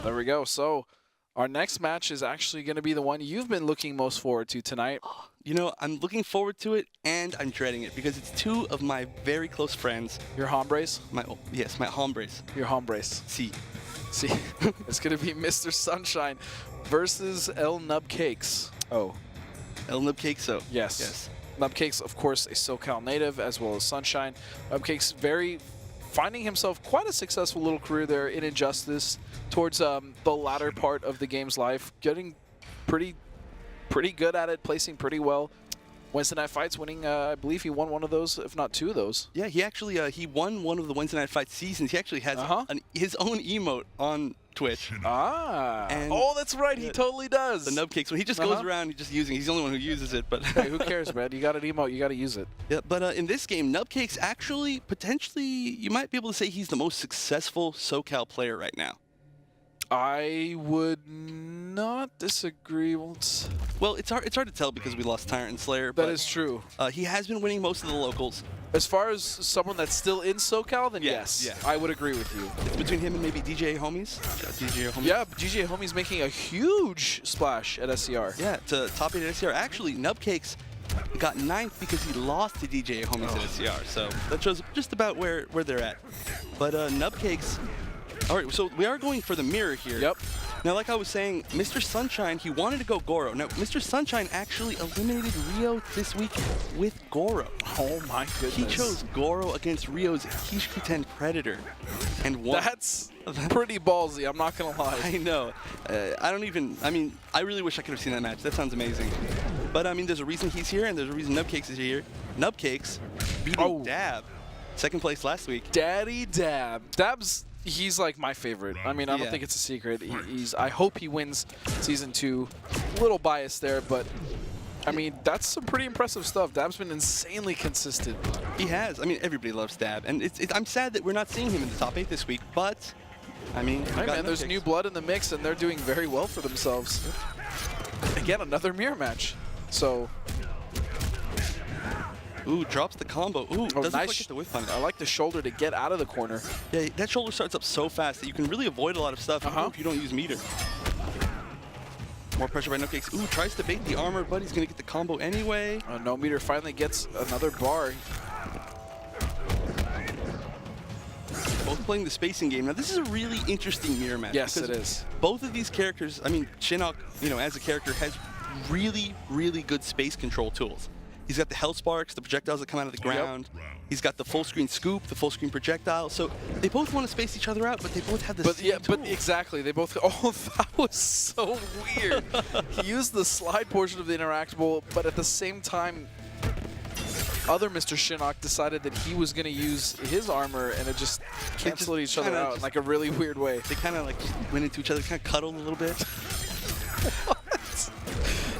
There we go. So our next match is actually going to be the one you've been looking most forward to tonight. You know, I'm looking forward to it, and I'm dreading it because it's two of my very close friends. Your hombres? Yes, my hombres. Your hombres. See. It's going to be Mr. Sunshine versus El Nubcakes. Oh. El Nubcakes, so. Yes. Nubcakes, of course, a SoCal native, as well as Sunshine. Nubcakes finding himself quite a successful little career there in Injustice towards the latter part of the game's life, getting pretty good at it, placing pretty well. Wednesday Night Fights winning, I believe he won one of those, if not two of those. Yeah, he actually he won one of the Wednesday Night Fights seasons. He actually has his own emote on Twitch. And that's right, he totally does. The Nubcakes, when he just goes around, he's the only one who uses it. But hey, who cares, man? You got an emote, you got to use it. Yeah, but in this game, Nubcakes actually, potentially, you might be able to say he's the most successful SoCal player right now. I would not disagree. Well, it's hard to tell because we lost Tyrant and Slayer. That is true. He has been winning most of the locals. As far as someone that's still in SoCal, then yes, I would agree with you. It's between him and maybe DJ Homies. Yeah, DJ Homies making a huge splash at SCR. Yeah, to top 8 at SCR. Actually, Nubcakes got 9th because he lost to DJ Homies at SCR. So that shows just about where they're at. But Nubcakes. All right, so we are going for the mirror here. Yep. Now, like I was saying, Mr. Sunshine, he wanted to go Goro. Now, Mr. Sunshine actually eliminated Rio this week with Goro. Oh my goodness. He chose Goro against Rio's Kishkuten Predator and won. That's pretty ballsy, I'm not going to lie. I know. I really wish I could have seen that match. That sounds amazing. But, I mean, there's a reason he's here, and there's a reason Nubcakes is here. Nubcakes beating Dab, 2nd place last week. Daddy Dab. He's like my favorite. I mean, I don't think it's a secret. I hope he wins Season 2. A little biased there, but I mean, that's some pretty impressive stuff. Dab's been insanely consistent. He has. I mean, everybody loves Dab, and I'm sad that we're not seeing him in the top 8 this week. But I mean, hey man, there's new blood in the mix, and they're doing very well for themselves. Again, another mirror match. So. Ooh, drops the combo. Ooh, doesn't nice. Get the whip punish. I like the shoulder to get out of the corner. Yeah, that shoulder starts up so fast that you can really avoid a lot of stuff if you don't use meter. More pressure by Nubcakes. Ooh, tries to bait the armor, but he's going to get the combo anyway. No meter finally gets another bar. Both playing the spacing game. Now, this is a really interesting mirror match. Yes, it is. Both of these characters, I mean, Shinnok, as a character, has really, really good space control tools. He's got the Hell Sparks, the projectiles that come out of the ground. Yep. He's got the full screen scoop, the full screen projectile. So they both want to space each other out, but they both have the same tool. But exactly, they both. Oh, that was so weird. He used the slide portion of the interactable, but at the same time, other Mr. Shinnok decided that he was going to use his armor, and it just canceled each other out in like a really weird way. They kind of like went into each other, kind of cuddled a little bit. What?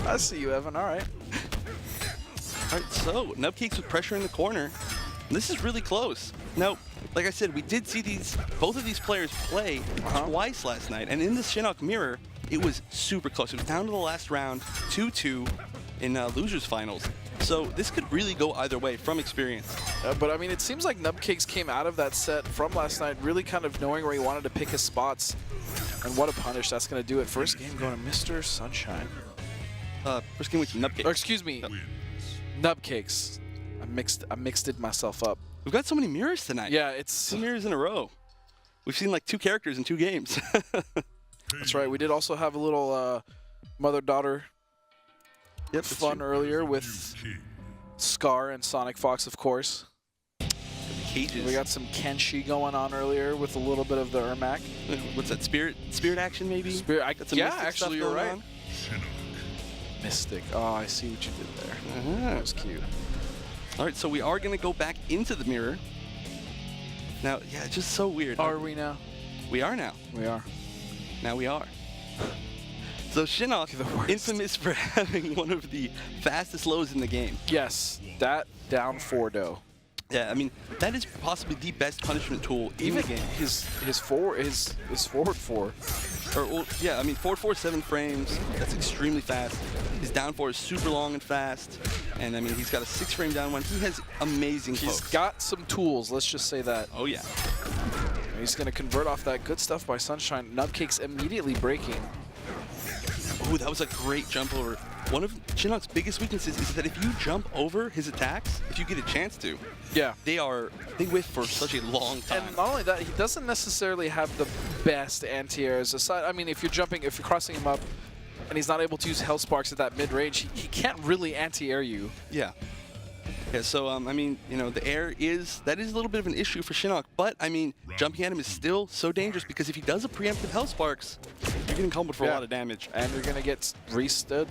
I see you, Evan. All right. All right, so Nubcakes with pressure in the corner. This is really close. Now, like I said, we did see both of these players play twice last night, and in the Shinnok mirror, it was super close. It was down to the last round, 2-2 in losers finals. So this could really go either way from experience. But I mean, it seems like Nubcakes came out of that set from last night really kind of knowing where he wanted to pick his spots. And what a punish that's going to do it. First game going to Mr. Sunshine. First game with Nubcakes. Or excuse me, Nubcakes. I mixed it myself up. We've got so many mirrors tonight. Yeah, it's 2 mirrors in a row. We've seen like 2 characters in 2 games. That's right. We did also have a little mother-daughter fun earlier with Scar and Sonic Fox, of course. Cages. We got some Kenshi going on earlier with a little bit of the Ermac. What's that, spirit action maybe? Yeah, actually you're right. Mystic. Oh, I see what you did there. That was cute. All right, so we are going to go back into the mirror. Now, yeah, it's just so weird. Are we now? We are now. We are. Now we are. So Shinnok, infamous for having one of the fastest lows in the game. Yes, that down 4-0. Yeah, I mean, that is possibly the best punishment tool in the game. His forward 4. Or, well, yeah, I mean, forward 4, 7 frames. That's extremely fast. His down 4 is super long and fast. And, I mean, he's got a 6-frame down one. He has amazing pokes. He's got some tools, let's just say that. Oh, yeah. He's going to convert off that good stuff by Sunshine. Nubcakes immediately breaking. Ooh, that was a great jump over. One of Shinnok's biggest weaknesses is that if you jump over his attacks, if you get a chance to, yeah, they whiff for such a long time. And not only that, he doesn't necessarily have the best anti-airs. Aside, I mean, if you're crossing him up, and he's not able to use Hell Sparks at that mid-range, he can't really anti-air you. Yeah. Yeah, so, I mean, you know, the air that is a little bit of an issue for Shinnok, but, I mean, jumping at him is still so dangerous because if he does a preemptive Hell Sparks, you're getting comboed for a lot of damage. And you're going to get restood.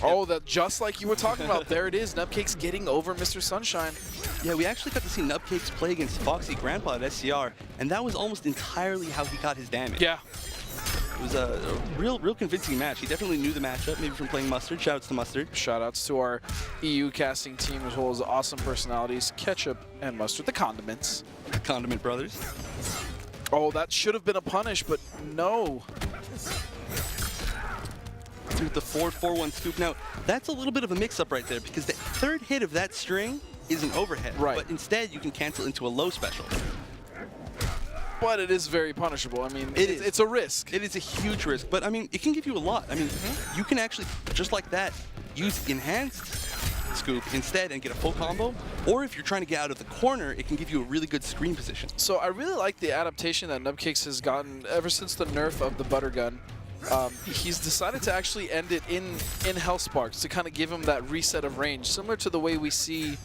Oh, that just like you were talking about. There it is. Nubcakes getting over Mr. Sunshine. Yeah, we actually got to see Nubcakes play against Foxy Grandpa at SCR, and that was almost entirely how he got his damage. Yeah. It was a real convincing match. He definitely knew the matchup, maybe from playing Mustard. Shoutouts to Mustard. Shoutouts to our EU casting team as well as awesome personalities, Ketchup and Mustard, the condiments. Condiment Brothers. Oh, that should have been a punish, but no. With the 4-4-1 scoop. Now, that's a little bit of a mix-up right there because the third hit of that string is an overhead. Right. But instead, you can cancel into a low special. But it is very punishable. I mean, it's a risk. It is a huge risk, but I mean, it can give you a lot. I mean, you can actually, just like that, use enhanced scoop instead and get a full combo. Or if you're trying to get out of the corner, it can give you a really good screen position. So I really like the adaptation that Nubcakes has gotten ever since the nerf of the butter gun. He's decided to actually end it in Hell Sparks to kind of give him that reset of range, similar to the way we see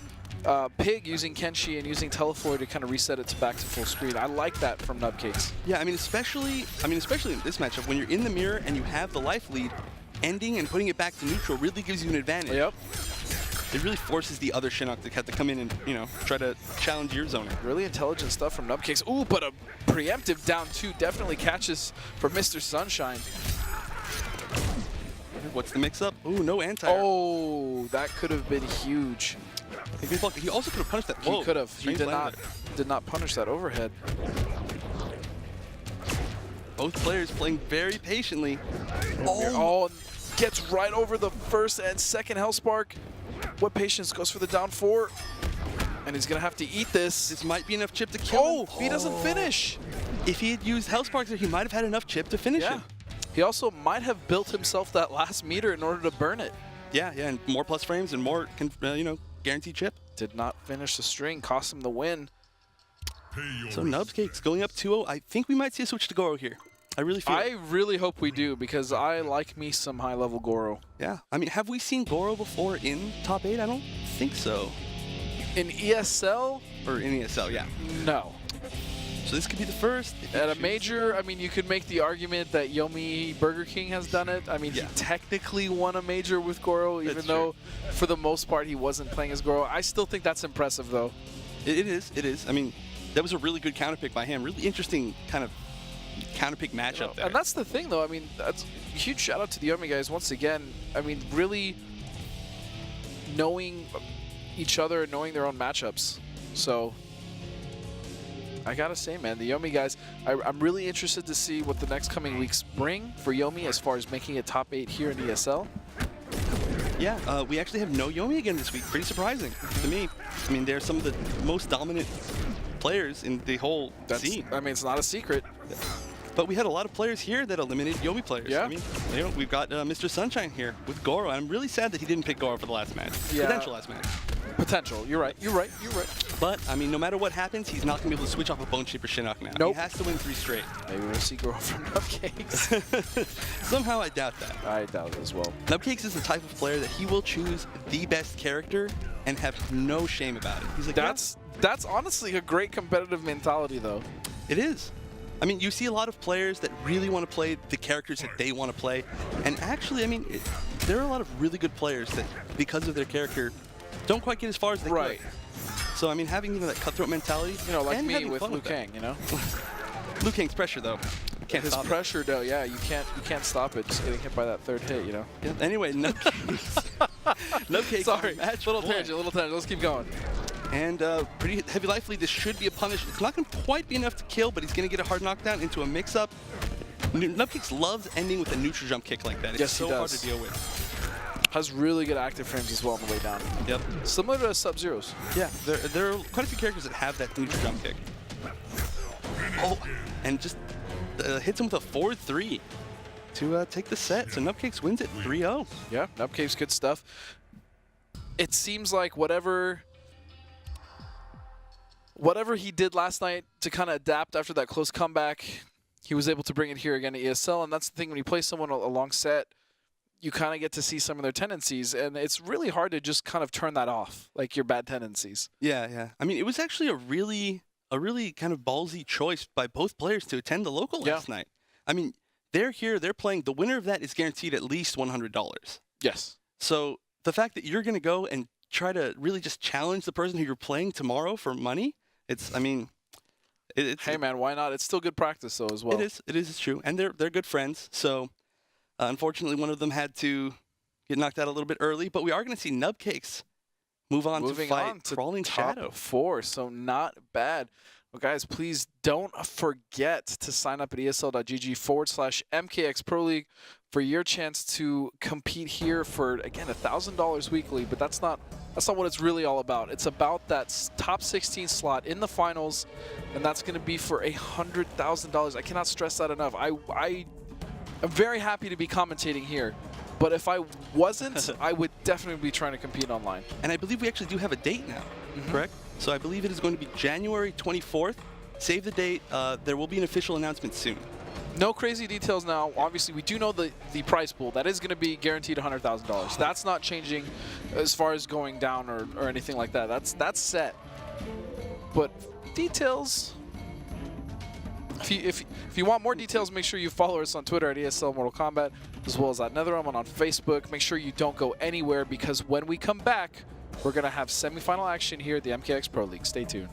Pig using Kenshi and using Telefloid to kind of reset it back to full screen. I like that from Nubcakes. Yeah, I mean, especially in this matchup, when you're in the mirror and you have the life lead, ending and putting it back to neutral really gives you an advantage. Yep. It really forces the other Shinnok to have to come in and, you know, try to challenge your zoning. Really intelligent stuff from Nubcakes. Ooh, but a preemptive down two definitely catches for Mr. Sunshine. What's the mix-up? Ooh, no anti-air. Oh, that could have been huge. He also could have punished that. Whoa, he could have. He did not punish that overhead. Both players playing very patiently. Oh, gets right over the first and second Hellspark. What patience goes for the down four. And he's going to have to eat this. This might be enough chip to kill him. He doesn't finish. If he had used Hellsparks there, he might have had enough chip to finish him. He also might have built himself that last meter in order to burn it. Yeah, and more plus frames and more, you know, guaranteed chip. Did not finish the string, cost him the win. So Nubcakes going up 2-0. I think we might see a switch to Goro here. I really feel I really hope we do because I like me some high-level Goro. Yeah, I mean, have we seen Goro before in top 8? I don't think so. In ESL? Or in ESL, yeah. No. So this could be the first. At a major, I mean, you could make the argument that Yomi Burger King has done it. I mean, he technically won a major with Goro, even though for the most part he wasn't playing as Goro. I still think that's impressive, though. It is. I mean, that was a really good counter pick by him. Really interesting kind of counter pick matchup there. And that's the thing, though. I mean, that's a huge shout out to the Yomi guys once again. I mean, really knowing each other and knowing their own matchups. So I gotta say, man, the Yomi guys, I'm really interested to see what the next coming weeks bring for Yomi as far as making it top 8 here in ESL. Yeah, we actually have no Yomi again this week. Pretty surprising to me. I mean, they're some of the most dominant players in the whole scene. I mean, it's not a secret. But we had a lot of players here that eliminated Yomi players. Yeah. I mean, you know, we've got Mr. Sunshine here with Goro. I'm really sad that he didn't pick Goro for the last match. Yeah. Potential last match. Potential. You're right. You're right. You're right. But, I mean, no matter what happens, he's not going to be able to switch off a Bone Shaper Shinnok now. Nope. He has to win 3 straight. Maybe we'll see Goro from Nubcakes. Somehow I doubt that. I doubt it as well. Nubcakes is the type of player that he will choose the best character and have no shame about it. He's like, that's honestly a great competitive mentality, though. It is. I mean, you see a lot of players that really want to play the characters that they want to play. And actually, I mean, there are a lot of really good players that, because of their character, don't quite get as far as they could. So, I mean, having that cutthroat mentality, you know, like me with Liu Kang, you know? Liu Kang's pressure, though. Can't His stop pressure, though, yeah, you can't stop it. Just getting hit by that third hit, you know? Yeah. Anyway, Nubcakes. Nubcakes. Sorry, little tangent. Let's keep going. And pretty heavy life lead. This should be a punish. It's not going to quite be enough to kill, but he's going to get a hard knockdown into a mix-up. Nubcakes loves ending with a neutral jump kick like that. It's so hard to deal with. Has really good active frames as well on the way down. Yep. Similar to Sub-Zero's. Yeah, there are quite a few characters that have that neutral jump kick. Oh, and just hits him with a forward 3 to take the set. So Nubcakes wins it 3-0. Yeah, Nubcakes, good stuff. It seems like whatever he did last night to kind of adapt after that close comeback, he was able to bring it here again to ESL. And that's the thing, when you play someone a long set, you kind of get to see some of their tendencies, and it's really hard to just kind of turn that off, like your bad tendencies. Yeah, yeah. I mean, it was actually a really kind of ballsy choice by both players to attend the local last night. I mean, they're here, they're playing. The winner of that is guaranteed at least $100. Yes. So the fact that you're going to go and try to really just challenge the person who you're playing tomorrow for money, it's, I mean, it's... Hey, man, why not? It's still good practice, though, as well. It is, it's true. And they're good friends, so... unfortunately, one of them had to get knocked out a little bit early, but we are going to see Nubcakes move on to fight Crawling Shadow. Top 4, so not bad. Well, guys, please don't forget to sign up at esl.gg/MKX Pro League for your chance to compete here for, again, $1,000 weekly, but that's not what it's really all about. It's about that top 16 slot in the finals, and that's going to be for $100,000. I cannot stress that enough. I'm very happy to be commentating here, but if I wasn't, I would definitely be trying to compete online. And I believe we actually do have a date now, correct? So I believe it is going to be January 24th. Save the date. There will be an official announcement soon. No crazy details now. Obviously, we do know the prize pool. That is going to be guaranteed $100,000. That's not changing as far as going down or anything like that. That's set. But details... If you want more details, make sure you follow us on Twitter at ESL Mortal Kombat, as well as at NetherRealm on Facebook. Make sure you don't go anywhere, because when we come back, we're going to have semifinal action here at the MKX Pro League. Stay tuned.